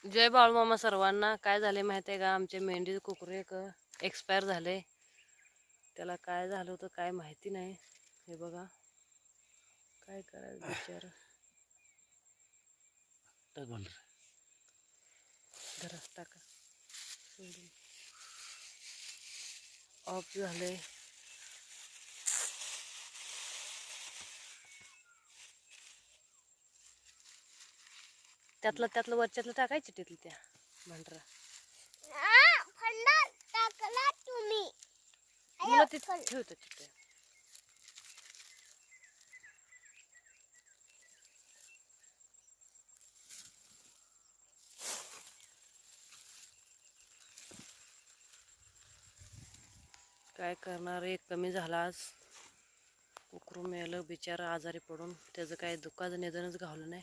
जय बाळूमामा सर्वांना. काय झाले माहिती आहे का, आमचे मेंढी कुकुर एक एक्सपायर झाले. त्याला काय झालं होतं काय माहिती नाही. हे बघा काय करायचं बिचार. धरा टाका सोडून. ऑफ झाले. त्यातलं वरच्यातलं टाकायचं तिथलं त्या भांडरा. टाकला तुम्ही. मला ते ठेवतो तिथे. काय करणार, एक कमी झाला आज. कुकरू मेलं बिचारा आजारी पडून. त्याचं काय दुःखाचं निधनच घावलं नाही.